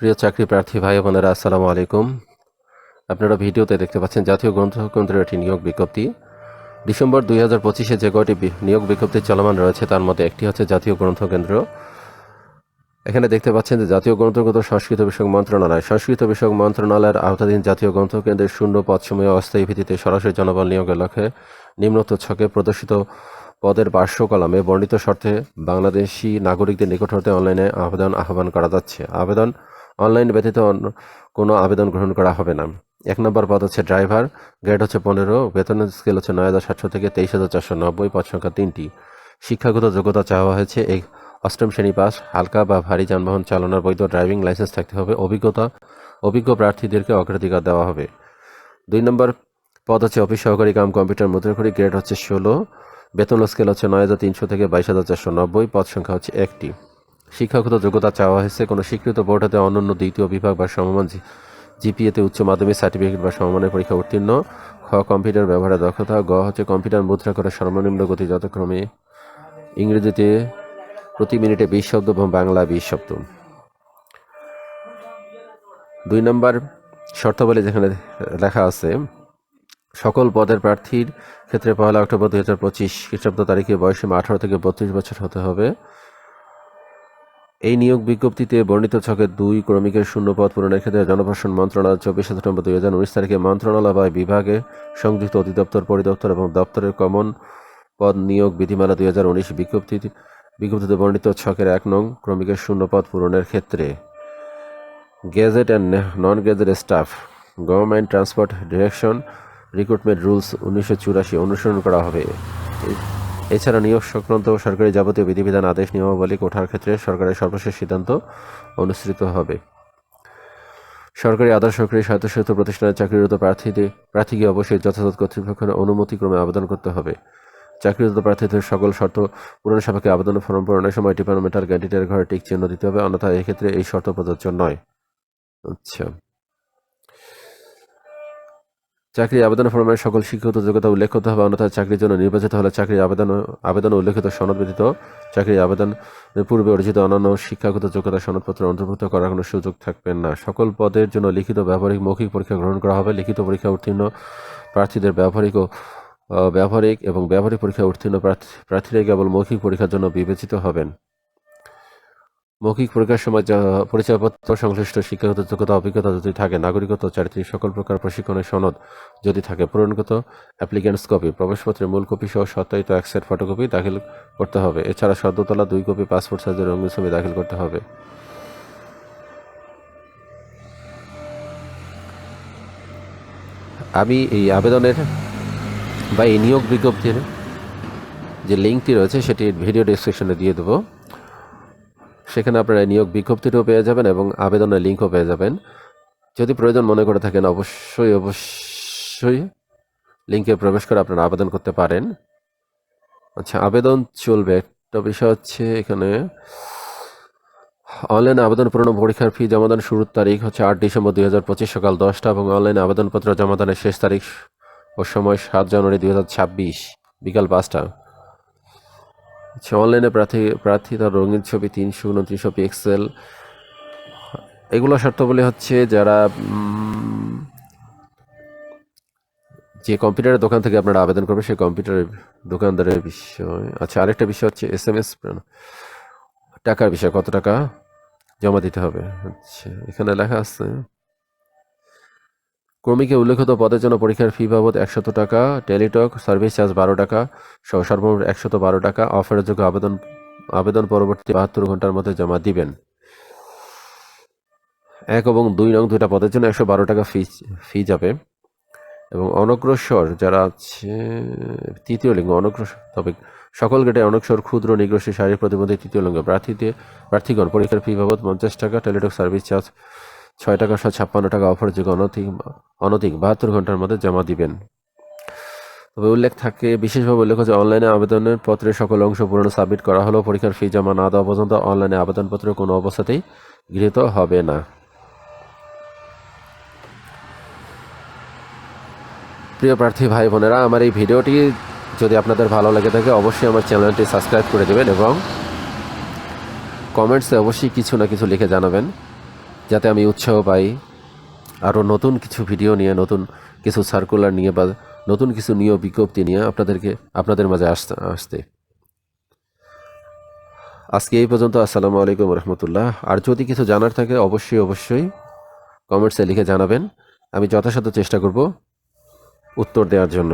প্রিয় চাকরি প্রার্থী ভাই বোনেরা, আসসালামু আলাইকুম। আপনারা ভিডিওতে দেখতে পাচ্ছেন জাতীয় গ্রন্থকেন্দ্রের একটি নিয়োগ বিজ্ঞপ্তি। ডিসেম্বর 2025-এ যে কয়টি নিয়োগ বিজ্ঞপ্তি চলমান রয়েছে তার মধ্যে একটি হচ্ছে জাতীয় গ্রন্থকেন্দ্র। এখানে দেখতে পাচ্ছেন যে জাতীয় গ্রন্থকেন্দ্র সংস্কৃত বিষয়ক মন্ত্রণালয়ের আওতাধীন জাতীয় গ্রন্থকেন্দ্রের শূন্য পদসমূহে অস্থায়ী ভিত্তিতে সরাসরি জনবল নিয়োগের লক্ষ্যে নিম্নোক্ত ছকে প্রদর্শিত পদের পার্শ্ব কলামে বর্ণিত শর্তে বাংলাদেশি নাগরিকদের নিকট হতে অনলাইনে আহ্বান করা যাচ্ছে। অনলাইন ব্যতীত অন্য কোনো আবেদন গ্রহণ করা হবে না। 1 নম্বর পদ হচ্ছে ড্রাইভার, গ্রেড হচ্ছে 15, বেতনের স্কেল হচ্ছে 9,700 থেকে 23,490, পদ সংখ্যা 3টি। শিক্ষাগত যোগ্যতা চাওয়া হয়েছে অষ্টম শ্রেণী পাস, হালকা বা ভারী যানবাহন চালানোর বৈধ ড্রাইভিং লাইসেন্স থাকতে হবে। অভিজ্ঞ প্রার্থীদেরকে অগ্রাধিকার দেওয়া হবে। 2 নম্বর পদ হচ্ছে অফিস সহকারী কাম কম্পিউটার মুদ্রাক্ষরী, গ্রেড হচ্ছে 16, বেতন স্কেল হচ্ছে 9,300 থেকে 22,490, পদ সংখ্যা হচ্ছে 1টি। শিক্ষাগত যোগ্যতা চাওয়া হয়েছে কোনো স্বীকৃত বোর্ড হতে অনন্য দ্বিতীয় বিভাগ বা সমমান জিপিএতে উচ্চ মাধ্যমিক সার্টিফিকেট বা সমমানের পরীক্ষা উত্তীর্ণ। খ কম্পিউটার ব্যবহারের দক্ষতা। গ হচ্ছে কম্পিউটার মুদ্রা করে সর্বনিম্ন গতি যথাক্রমে ইংরেজিতে প্রতি মিনিটে 20 শব্দ এবং বাংলা 20 শব্দ। 2 নম্বর শর্তাবলী যেখানে লেখা আছে, সকল পদের প্রার্থীর ক্ষেত্রে 1 অক্টোবর 2025 খ্রিস্টাব্দ তারিখে বয়সে 18 থেকে 32 বছর হতে হবে। এই নিয়োগ বিজ্ঞপ্তিতে বর্ণিত ছকের 2 ক্রমিকের শূন্য পদ পূরণের ক্ষেত্রে জনপ্রশাসন মন্ত্রণালয় 24 সেপ্টেম্বর 2019 তারিখে মন্ত্রণালয় বা বিভাগে সংযুক্ত অধিদপ্তর, পরিদপ্তর এবং দপ্তরের কমন পদ নিয়োগ বিধিমালা 2019 বিজ্ঞপ্তিতে বর্ণিত ছকের 1 নং ক্রমিকের শূন্য পদ পূরণের ক্ষেত্রে gazette and non gazette staff government transport direction recruitment rules 1984 অনুসরণ করা হবে। এছাড়া নিয়োগ সংক্রান্ত সরকারি যাবতীয় বিধিবিধান, আদেশ, নিয়মাবলী ওঠার ক্ষেত্রে সরকারের সর্বশেষ সিদ্ধান্ত অনুসৃত হবে। সরকারি, আধা সরকারি, স্বায়ত্তশাসিত প্রতিষ্ঠানের চাকরিরত প্রার্থীকে অবশ্যই যথাযথ কর্তৃপক্ষের অনুমতিক্রমে আবেদন করতে হবে। চাকরিরত প্রার্থীদের সকল শর্ত পূরণ সাপেক্ষে আবেদন ফর্ম পূরণের সময় ডিপার্টমেন্টাল ক্যান্ডিডেটের ঘরে টিক চিহ্ন দিতে হবে, অন্যথায় এক্ষেত্রে এই শর্ত প্রযোজ্য নয়। আচ্ছা, চাকরি আবেদন ফর্মের সকল শিক্ষাগত যোগ্যতা উল্লেখ করতে হবে, অন্যথায় চাকরির জন্য নির্বাচিত হলে চাকরির আবেদন উল্লেখিত সনদ ব্যতীত চাকরির আবেদনের পূর্বে অর্জিত অন্যান্য শিক্ষাগত যোগ্যতা সনদপত্র অন্তর্ভুক্ত করার কোনো সুযোগ থাকবে না। সকল পদের জন্য লিখিত, ব্যবহারিক, মৌখিক পরীক্ষা গ্রহণ করা হবে। লিখিত পরীক্ষা উত্তীর্ণ প্রার্থীদের ব্যবহারিক এবং ব্যবহারিক পরীক্ষা উত্তীর্ণ প্রার্থীরাই কেবল মৌখিক পরীক্ষার জন্য বিবেচিত হবেন। মৌখিক পরীক্ষার সময় পরিচয়পত্র, সংশ্লিষ্ট শিক্ষাগত যোগ্যতা, অভিজ্ঞতা যদি থাকে, নাগরিকত্ব, চারিত্রিক সকল প্রকার প্রশিক্ষণের সনদ যদি থাকে, পূরণগত অ্যাপ্লিকেন্টস কপি, প্রবেশপত্রের মূল কপি সহ সত্যায়িত এক সেট ফটোকপি দাখিল করতে হবে। এছাড়া সদ্য তোলা 2 কপি পাসপোর্ট সাইজের রঙিন ছবি দাখিল করতে হবে। আমি এই আবেদনের বা এই নিয়োগ বিজ্ঞপ্তির যে লিঙ্কটি রয়েছে সেটি ভিডিও ডেসক্রিপশনে দিয়ে দেবো। সেখানে আপনারা নিয়োগ বিজ্ঞপ্তিটাও পেয়ে যাবেন এবং আবেদনের লিঙ্কও পেয়ে যাবেন। যদি প্রয়োজন মনে করে থাকেন অবশ্যই লিঙ্কে প্রবেশ করে আপনারা আবেদন করতে পারেন। আচ্ছা, আবেদন চলবে। একটা বিষয় হচ্ছে এখানে অনলাইনে আবেদন পূরণ পরীক্ষার ফি জমাদান শুরুর তারিখ হচ্ছে 8 ডিসেম্বর 2025 সকাল 10টা এবং অনলাইনে আবেদনপত্র জমাদানের শেষ তারিখ ও সময় 7 জানুয়ারি 2026 বিকাল 5টা। আচ্ছা, অনলাইনে প্রার্থী তার রঙিন ছবি 329 পিক্সেল। এগুলো শর্তাবলী হচ্ছে যারা যে কম্পিউটারের দোকান থেকে আপনারা আবেদন করবেন সেই কম্পিউটারের দোকানদারের বিষয়। আচ্ছা, আরেকটা বিষয় হচ্ছে SMS টাকার বিষয়, কত টাকা জমা দিতে হবে। আচ্ছা, এখানে লেখা আছে ক্রমিকে উল্লেখিত পদের জন্য পরীক্ষার ফি বাবদ 100 টাকা, টেলিটক সার্ভিস চার্জ 12 টাকা সহ সর্বমোট 112 টাকা অফারের যোগ্য আবেদন পরবর্তী 72 ঘন্টার মধ্যে জমা দিবেন। 1 এবং 2 নং দুইটা পদের জন্য 112 টাকা ফি যাবে। এবং অনগ্রসর যারা আছে, তৃতীয় লিঙ্গ অনগ্রসর, তবে সকল গ্রেডে অনগ্রসর, ক্ষুদ্র, নিগ্রসী, শারীরিক প্রতিবন্ধী তৃতীয় লিঙ্গ প্রার্থীগণ পরীক্ষার ফি বাবদ 50 টাকা, টেলিটক সার্ভিস চার্জ 6 টাকা সহ 56 টাকা অফারের যোগ্য অনধিক 72 ঘন্টার মধ্যে জমা দিবেন। তবে বিশেষভাবে উল্লেখ যে অনলাইনে আবেদনের পত্রের সকল অংশ পূরণ সাবমিট করা হলেও পরীক্ষার ফি জমা না দেওয়া পর্যন্ত অনলাইনে আবেদনপত্র কোনো অবস্থাতেই গৃহীত হবে না। প্রিয় প্রার্থী ভাই বোনেরা, আমার এই ভিডিওটি যদি আপনাদের ভালো লেগে থাকে অবশ্যই আমার চ্যানেলটি সাবস্ক্রাইব করে দেবেন এবং কমেন্টসে অবশ্যই কিছু না কিছু লিখে জানাবেন। যাতে আমি উৎসাহ পাই আরও নতুন কিছু ভিডিও নিয়ে, নতুন কিছু সার্কুলার নিয়ে বা নতুন কিছু নিয়োগ বিজ্ঞপ্তি নিয়ে আপনাদের মাঝে আসতে। আজকে এই পর্যন্ত। আসসালামু আলাইকুম রহমতুল্লাহ। আর যদি কিছু জানার থাকে অবশ্যই কমেন্টসে লিখে জানাবেন, আমি যথাসাধ্য চেষ্টা করব উত্তর দেওয়ার জন্য।